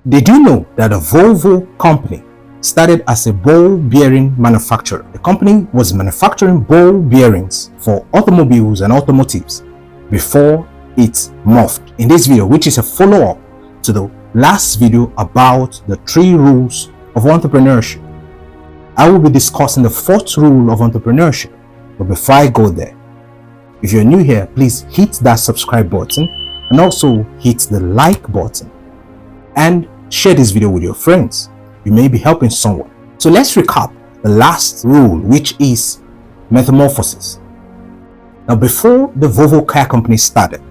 Did you know that a Volvo company started as a ball bearing manufacturer? The company was manufacturing ball bearings for automobiles and automotives before it morphed. In this video, which is a follow-up to the last video about the 3 rules of entrepreneurship, I will be discussing the 4th rule of entrepreneurship. But before I go there, if you're new here, please hit that subscribe button and also hit the like button and share this video with your friends. You may be helping someone. So let's recap the last rule, which is metamorphosis. Now, before the Volvo car company started,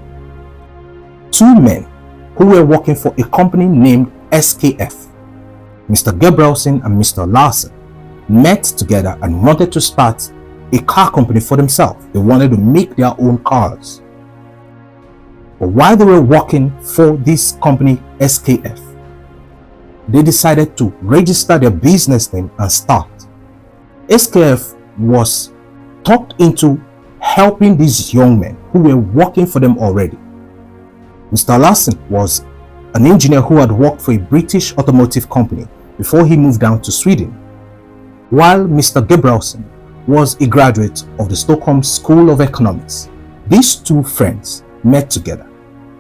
2 men who were working for a company named SKF, Mr. Gabrielson and Mr. Larson, met together and wanted to start a car company for themselves. They wanted to make their own cars. But while they were working for this company SKF, they decided to register their business name and start. SKF was talked into helping these young men who were working for them already. Mr. Larson was an engineer who had worked for a British automotive company before he moved down to Sweden, while Mr. Gabrielson was a graduate of the Stockholm School of Economics. These 2 friends met together.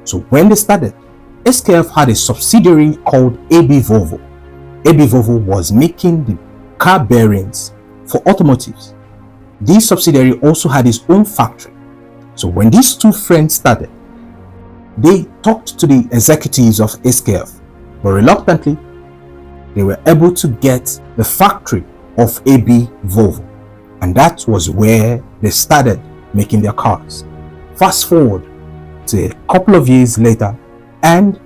So when they started, SKF had a subsidiary called AB Volvo. AB Volvo was making the car bearings for automotives. This subsidiary also had its own factory. So when these 2 friends started, they talked to the executives of SKF, but reluctantly, they were able to get the factory of AB Volvo, and that was where they started making their cars. Fast forward to a couple of years later, and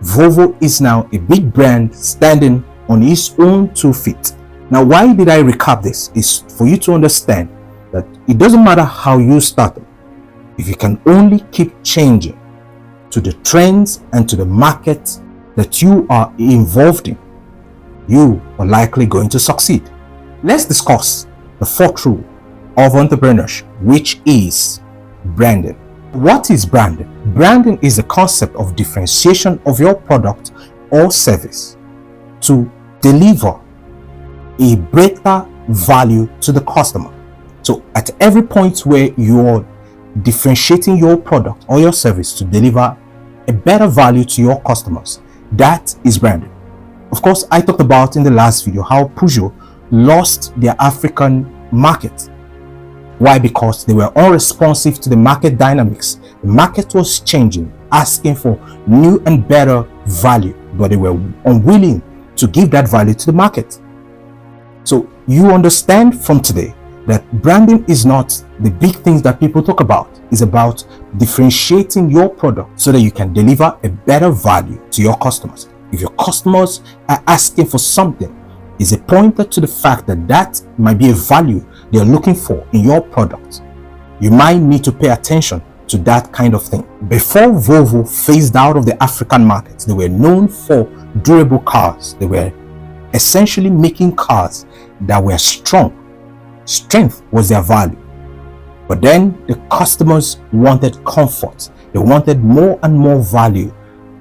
Volvo is now a big brand standing on its own 2 feet. Now, why did I recap this? Is for you to understand that it doesn't matter how you started. If you can only keep changing to the trends and to the market that you are involved in, you are likely going to succeed. Let's discuss the 4th rule of entrepreneurship, which is branding. What is branding? Branding is the concept of differentiation of your product or service to deliver a greater value to the customer. So at every point where you're differentiating your product or your service to deliver a better value to your customers, that is branding. Of course, I talked about in the last video how Peugeot lost their African market. Why? Because they were unresponsive to the market dynamics. The market was changing, asking for new and better value, but they were unwilling to give that value to the market. So you understand from today that branding is not the big things that people talk about. It's about differentiating your product so that you can deliver a better value to your customers. If your customers are asking for something, it's a pointer to the fact that that might be a value they're looking for in your product. You might need to pay attention to that kind of thing. Before Volvo phased out of the African markets, they were known for durable cars. They were essentially making cars that were strong. Strength was their value. But then the customers wanted comfort. They wanted more and more value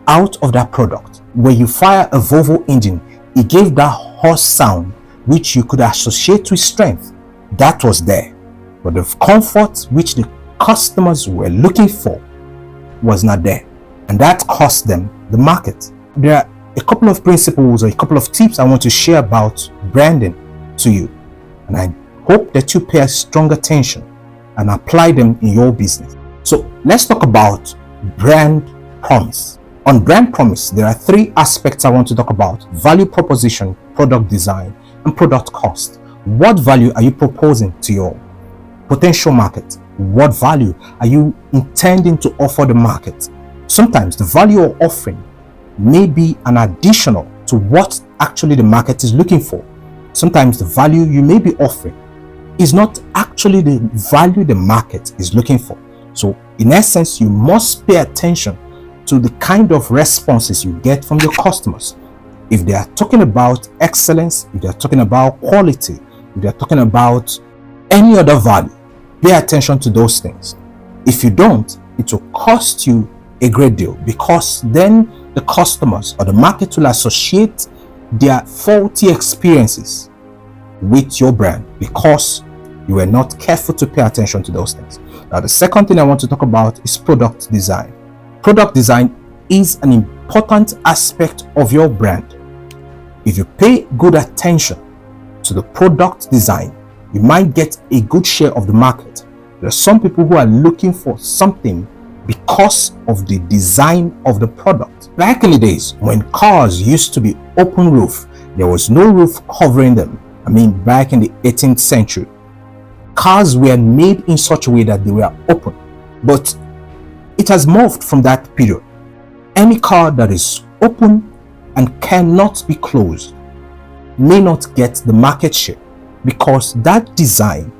out of that product. When you fire a Volvo engine, it gave that hoarse sound which you could associate with strength. That was there. But the comfort which the customers were looking for was not there. And that cost them the market. There are a couple of principles or a couple of tips I want to share about branding to you. And I hope that you pay strong attention and apply them in your business. So let's talk about brand promise. On brand promise, there are 3 aspects I want to talk about: value proposition, product design, and product cost. What value are you proposing to your potential market? What value are you intending to offer the market? Sometimes the value you're offering may be an additional to what actually the market is looking for. Sometimes the value you may be offering is not actually the value the market is looking for. So in essence, you must pay attention to the kind of responses you get from your customers. If they are talking about excellence, if they are talking about quality, if they are talking about any other value, pay attention to those things. If you don't, it will cost you a great deal, because then the the customers or the market will associate their faulty experiences with your brand because you were not careful to pay attention to those things. Now, the second thing I want to talk about is product design. Product design is an important aspect of your brand. If you pay good attention to the product design, you might get a good share of the market. There are some people who are looking for something because of the design of the product. Back in the days when cars used to be open roof, there was no roof covering them. I mean, back in the 18th century, cars were made in such a way that they were open. But it has morphed from that period. Any car that is open and cannot be closed may not get the market share because that design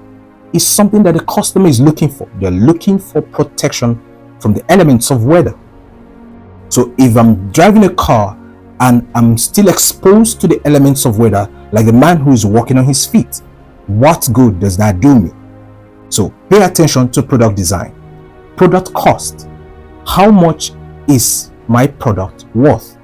is something that the customer is looking for. They're looking for protection from the elements of weather. So if I'm driving a car and I'm still exposed to the elements of weather, like the man who is walking on his feet, what good does that do me? So pay attention to product design. Product cost. How much is my product worth?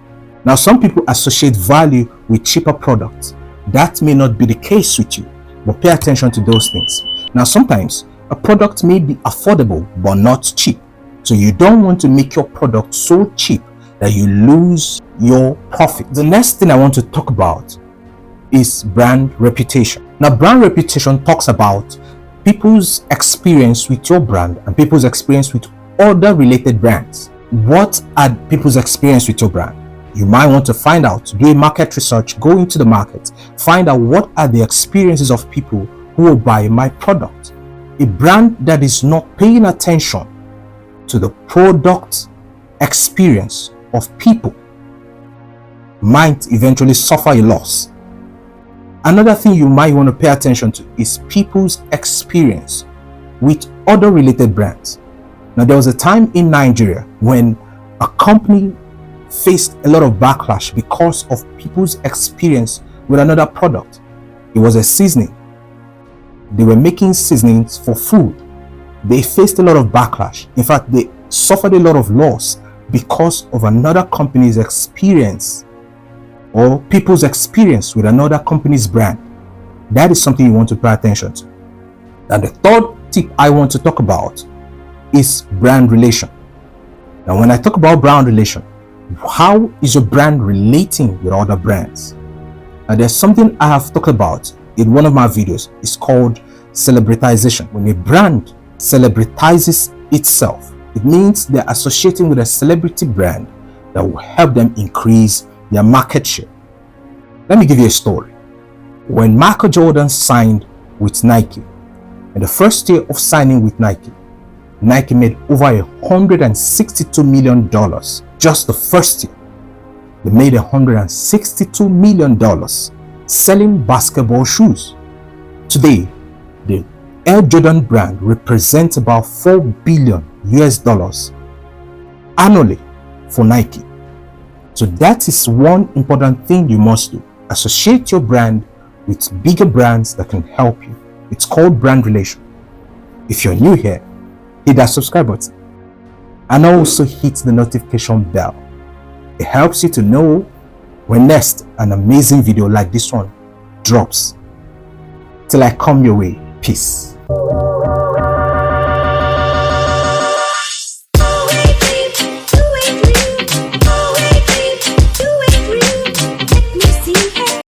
Now, some people associate value with cheaper products. That may not be the case with you, but pay attention to those things. Now, sometimes a product may be affordable but not cheap. So you don't want to make your product so cheap that you lose your profit. The next thing I want to talk about is brand reputation. Now, brand reputation talks about people's experience with your brand and people's experience with other related brands. What are people's experience with your brand? You might want to find out, do a market research, go into the market, find out what are the experiences of people who will buy my product. A brand that is not paying attention to the product experience of people might eventually suffer a loss. Another thing you might want to pay attention to is people's experience with other related brands. Now, there was a time in Nigeria when a company faced a lot of backlash because of people's experience with another product. It was a seasoning. They were making seasonings for food. They faced a lot of backlash. In fact, they suffered a lot of loss because of another company's experience or people's experience with another company's brand. That is something you want to pay attention to. And the third tip I want to talk about is brand relation. Now, when I talk about brand relation, how is your brand relating with other brands? Now, there's something I have talked about in one of my videos. It's called celebritization. When a brand celebritizes itself, it means they're associating with a celebrity brand that will help them increase their market share. Let me give you a story. When Michael Jordan signed with Nike, in the first year of signing with Nike, Nike made over $162 million. Just the first year, they made $162 million selling basketball shoes. Today, the Air Jordan brand represents about $4 billion annually for Nike. So that is one important thing you must do. Associate your brand with bigger brands that can help you. It's called brand relation. If you're new here, hit that subscribe button and also hit the notification bell. It helps you to know when next an amazing video like this one drops. Till I come your way, peace.